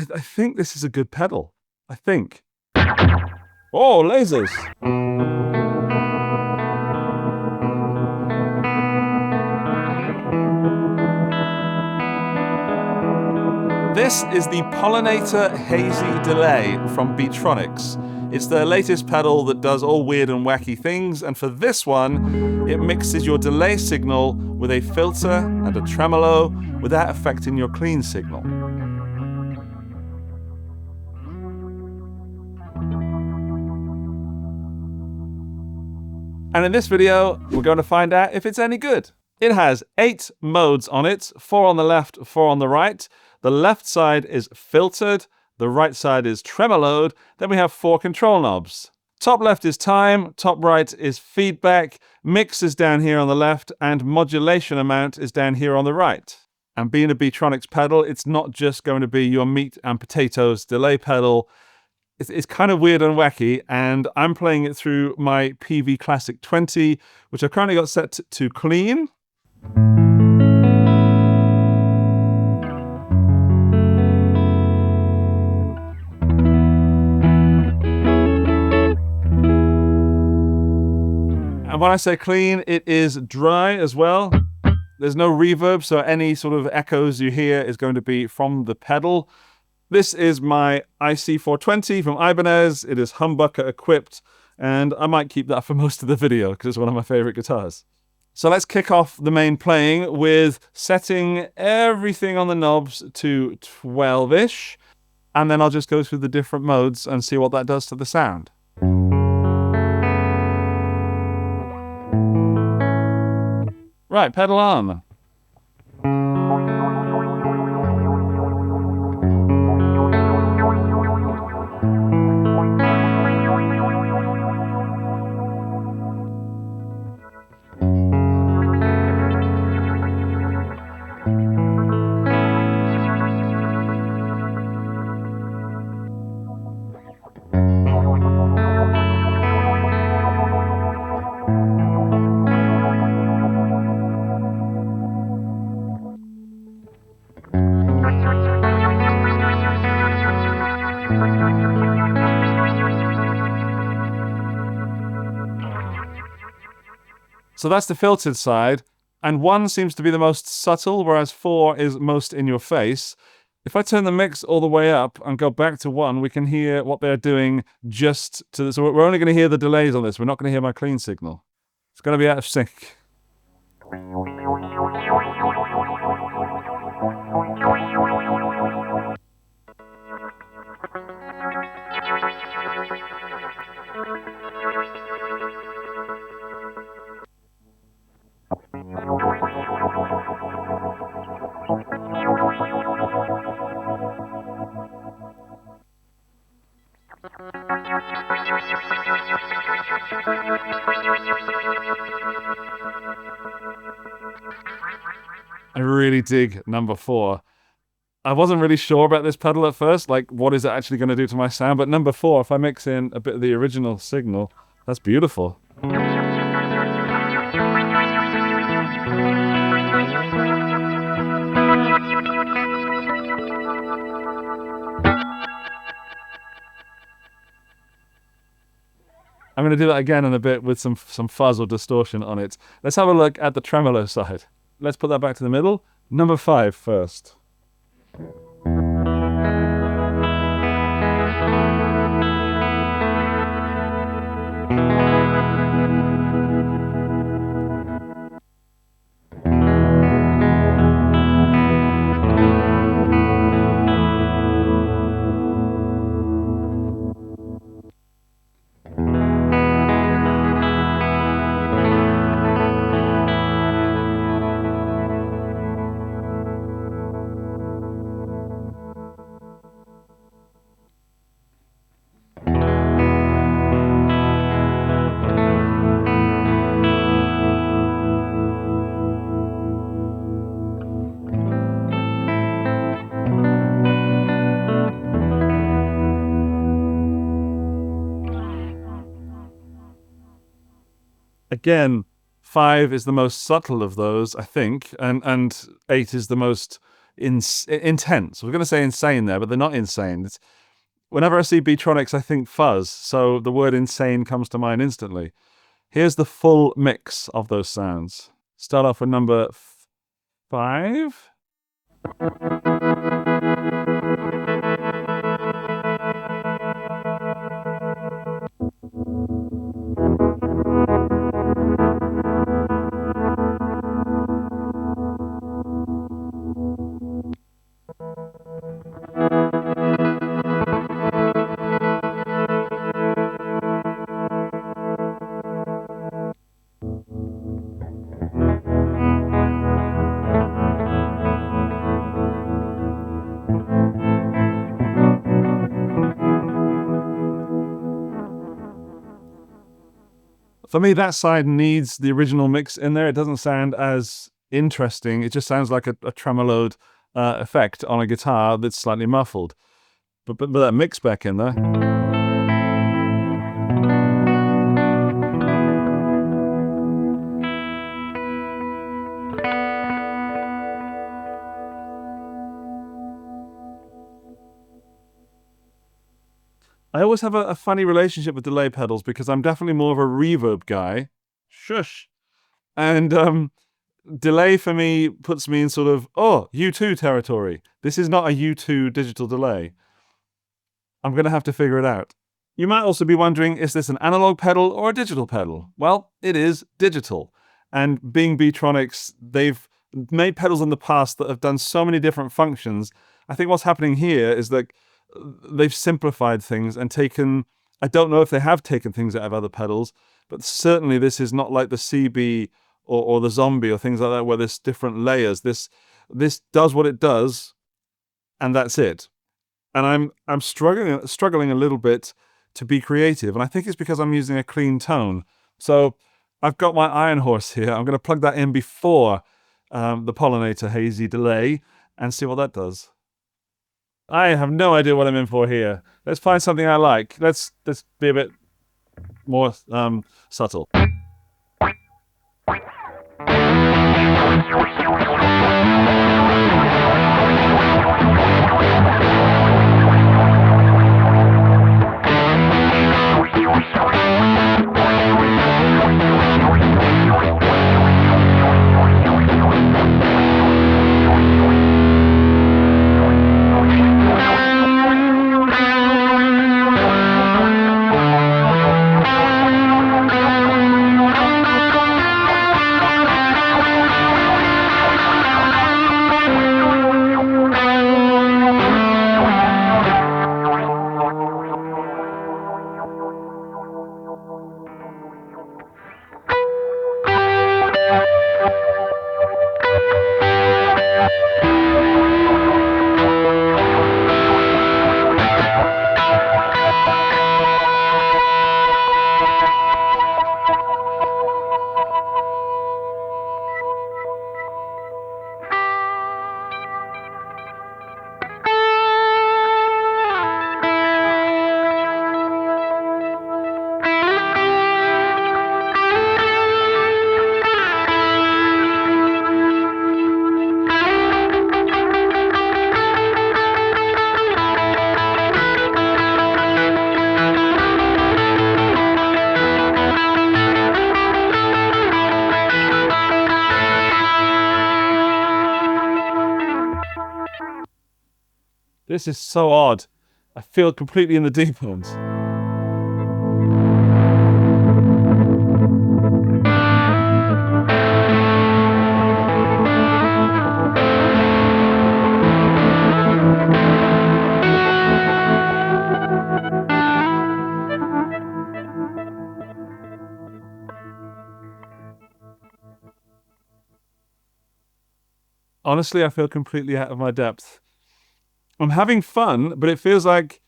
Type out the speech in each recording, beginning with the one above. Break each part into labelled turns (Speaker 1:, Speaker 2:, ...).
Speaker 1: I think this is a good pedal. I think. Oh, lasers. This is the Pollinator Hazee Delay from Beetronics. It's their latest pedal that does all weird and wacky things, and for this one, it mixes your delay signal with a filter and a tremolo without affecting your clean signal. And in this video, we're going to find out if it's any good. It has 8 modes on it, 4 on the left, 4 on the right. The left side is filtered, the right side is tremoloed, then we have 4 control knobs. Top left is time, top right is feedback, mix is down here on the left, and modulation amount is down here on the right. And being a Beetronics pedal, it's not just going to be your meat and potatoes delay pedal. It's kind of weird and wacky, and I'm playing it through my PV Classic 20, which I've currently got set to clean. And when I say clean, it is dry as well. There's no reverb, so any sort of echoes you hear is going to be from the pedal. This is my IC420 from Ibanez. It is humbucker equipped, and I might keep that for most of the video because it's one of my favorite guitars. So let's kick off the main playing with setting everything on the knobs to 12-ish, and then I'll just go through the different modes and see what that does to the sound. Right, pedal on. So that's the filtered side, and 1 seems to be the most subtle, whereas 4 is most in your face. If I turn the mix all the way up and go back to 1, we can hear what they're doing just to this. So we're only going to hear the delays on this. We're not going to hear my clean signal. It's going to be out of sync. I really dig number 4. I wasn't really sure about this pedal at first, like what is it actually going to do to my sound, but number 4, if I mix in a bit of the original signal, that's beautiful. I'm going to do that again in a bit with some fuzz or distortion on it. Let's have a look at the tremolo side. Let's put that back to the middle. Number 5 first. Again, 5 is the most subtle of those, I think, and 8 is the most intense. We're going to say insane there, but they're not insane. Whenever I see Beetronics, I think fuzz, so the word insane comes to mind instantly. Here's the full mix of those sounds. Start off with number 5. For me, that side needs the original mix in there. It doesn't sound as interesting. It just sounds like a tremoloed effect on a guitar that's slightly muffled. But that mix back in there. I always have a funny relationship with delay pedals because I'm definitely more of a reverb guy. Shush. And delay for me puts me in sort of, U2 territory. This is not a U2 digital delay. I'm going to have to figure it out. You might also be wondering, is this an analog pedal or a digital pedal? Well, it is digital. And being Beetronics, they've made pedals in the past that have done so many different functions. I think what's happening here is that they've simplified things and taken, I don't know if they have taken things out of other pedals, but certainly this is not like the CB or the Zombie or things like that where there's different layers. This does what it does, and that's it. And I'm struggling a little bit to be creative, and I think it's because I'm using a clean tone. So I've got my Iron Horse here. I'm going to plug that in before the Pollinator Hazee Delay and see what that does. I have no idea what I'm in for here. Let's find something I like. Let's be a bit more subtle. This is so odd. I feel completely in the deep end. Honestly, I feel completely out of my depth. I'm having fun, but it feels like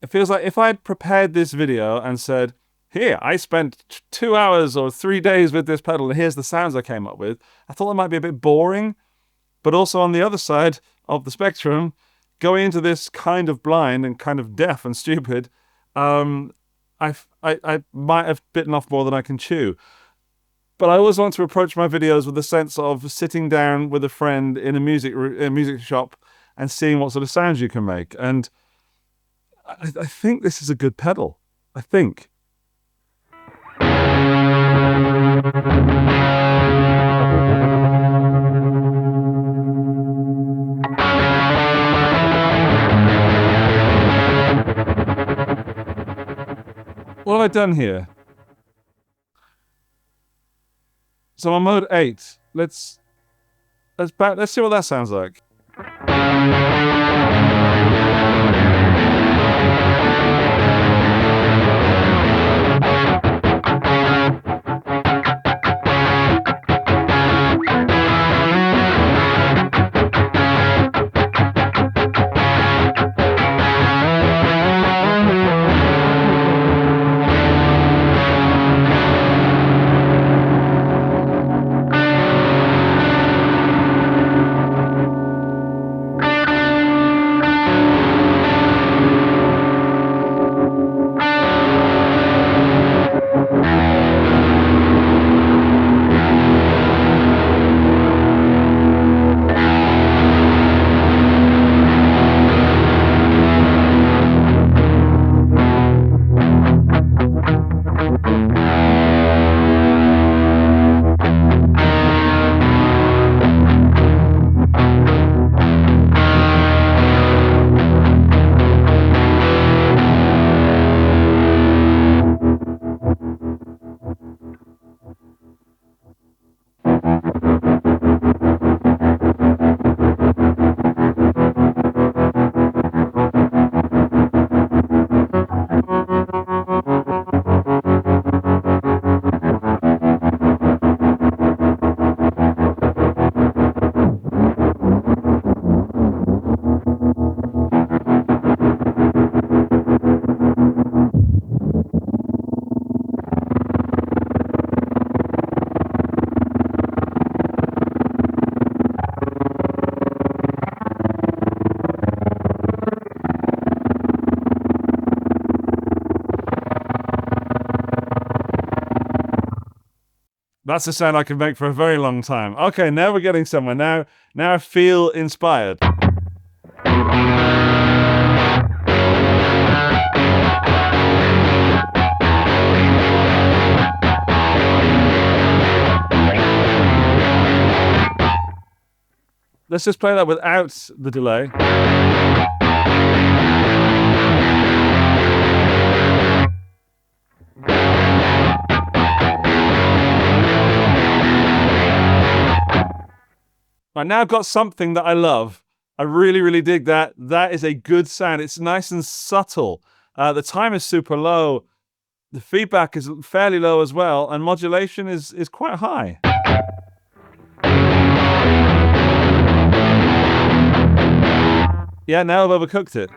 Speaker 1: if I had prepared this video and said, here, I spent 2 hours or 3 days with this pedal, and here's the sounds I came up with, I thought that might be a bit boring. But also on the other side of the spectrum, going into this kind of blind and kind of deaf and stupid, I might have bitten off more than I can chew. But I always want to approach my videos with a sense of sitting down with a friend in a music shop and seeing what sort of sounds you can make. And I think this is a good pedal. I think. What have I done here? So I'm on mode 8. Let's see what that sounds like. That's a sound I can make for a very long time. Okay, now we're getting somewhere. Now I feel inspired. Let's just play that without the delay. Right, now I've got something that I love. I really, really dig that. That is a good sound. It's nice and subtle. The time is super low. The feedback is fairly low as well, and modulation is quite high. Yeah, now I've overcooked it.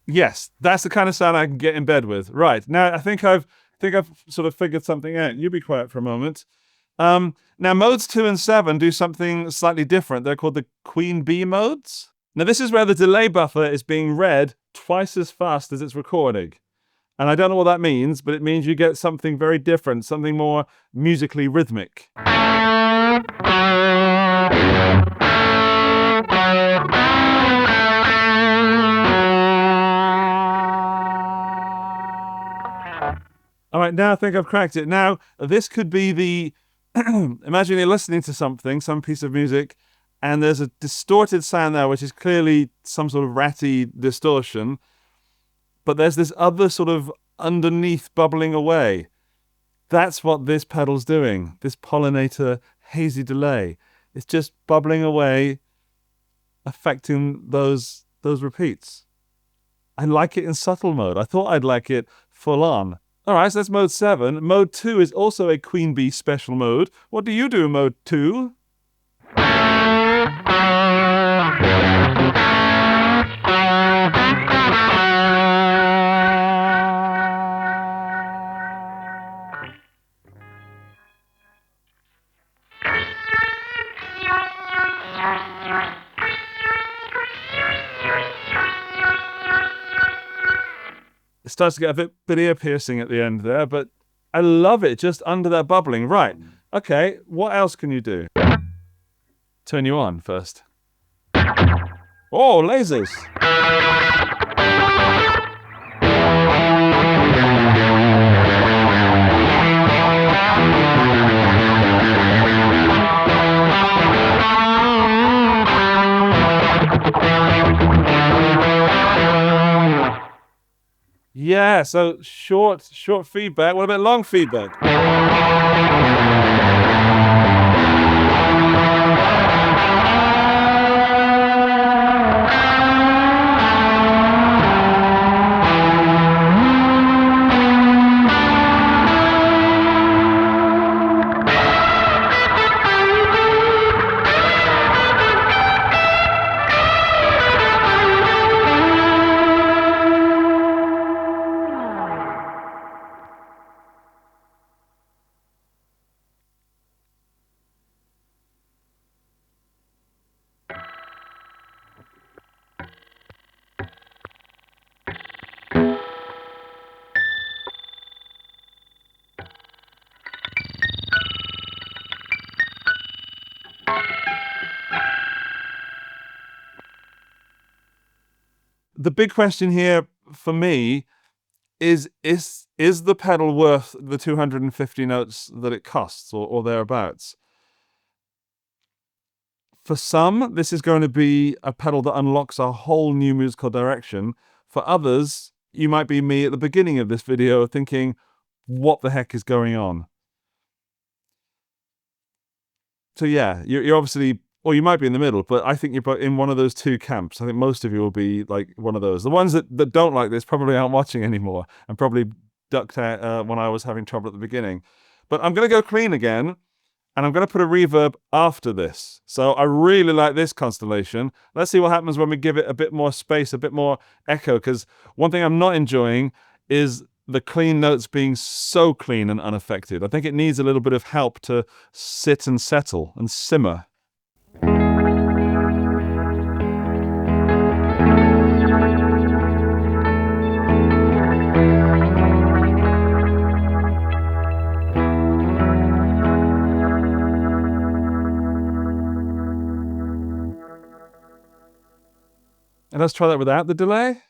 Speaker 1: Yes, that's the kind of sound I can get in bed with. Right, now I think I've sort of figured something out. You be quiet for a moment. Now modes 2 and 7 do something slightly different. They're called the Queen Bee modes. Now this is where the delay buffer is being read twice as fast as it's recording. And I don't know what that means, but it means you get something very different, something more musically rhythmic. All right, now I think I've cracked it. Now, this could be the... Imagine you're listening to something, some piece of music, and there's a distorted sound there, which is clearly some sort of ratty distortion. But there's this other sort of underneath bubbling away. That's what this pedal's doing, this Pollinator Hazee Delay. It's just bubbling away, affecting those repeats. I like it in subtle mode. I thought I'd like it full on. All right, so that's mode 7. Mode 2 is also a Queen Bee special mode. What do you do in mode 2? It starts to get a bit ear piercing at the end there, but I love it just under that bubbling. Right. Okay, what else can you do? Turn you on first. Oh, lasers. Yeah, so short feedback. What about long feedback? The big question here for me is the pedal worth the 250 notes that it costs or thereabouts? For some, this is going to be a pedal that unlocks a whole new musical direction. For others, you might be me at the beginning of this video thinking, what the heck is going on? So yeah, you're obviously, or you might be in the middle, but I think you're in one of those two camps. I think most of you will be like one of those. The ones that don't like this probably aren't watching anymore and probably ducked out when I was having trouble at the beginning. But I'm going to go clean again, and I'm going to put a reverb after this. So I really like this constellation. Let's see what happens when we give it a bit more space, a bit more echo, because one thing I'm not enjoying is the clean notes being so clean and unaffected. I think it needs a little bit of help to sit and settle and simmer. And let's try that without the delay.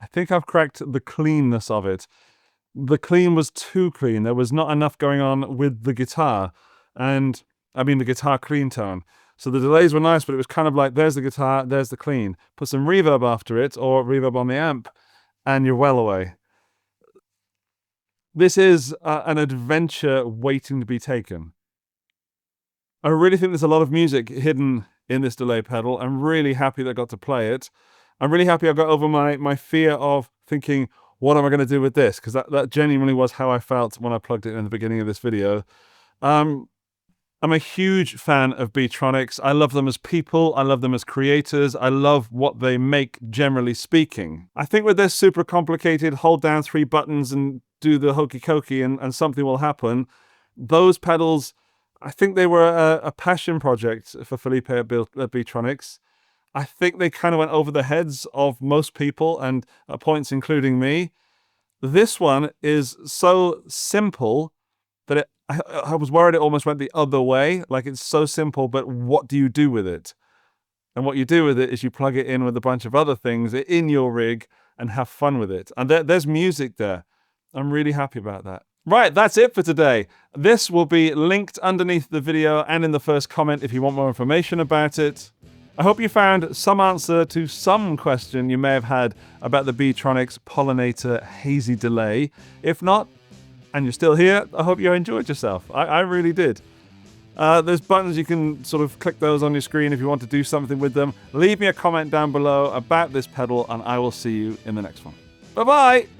Speaker 1: I think I've cracked the cleanness of it. The clean was too clean. There was not enough going on with the guitar. And I mean the guitar clean tone. So the delays were nice, but it was kind of like, there's the guitar, there's the clean. Put some reverb after it, or reverb on the amp, and you're well away. This is an adventure waiting to be taken. I really think there's a lot of music hidden in this delay pedal. I'm really happy that I got to play it. I'm really happy I got over my fear of thinking, what am I going to do with this? Because that genuinely was how I felt when I plugged it in the beginning of this video. I'm a huge fan of Beetronics. I love them as people. I love them as creators. I love what they make, generally speaking. I think with this super complicated, hold down 3 buttons and do the hokey cokey and something will happen. Those pedals, I think they were a passion project for Felipe at Beetronics. I think they kind of went over the heads of most people and at points including me. This one is so simple that I was worried it almost went the other way. Like, it's so simple, but what do you do with it? And what you do with it is you plug it in with a bunch of other things in your rig and have fun with it. And there's music there. I'm really happy about that. Right, that's it for today. This will be linked underneath the video and in the first comment if you want more information about it. I hope you found some answer to some question you may have had about the Beetronics Pollinator Hazee Delay. If not, and you're still here, I hope you enjoyed yourself. I really did. There's buttons, you can sort of click those on your screen if you want to do something with them. Leave me a comment down below about this pedal, and I will see you in the next one. Bye-bye!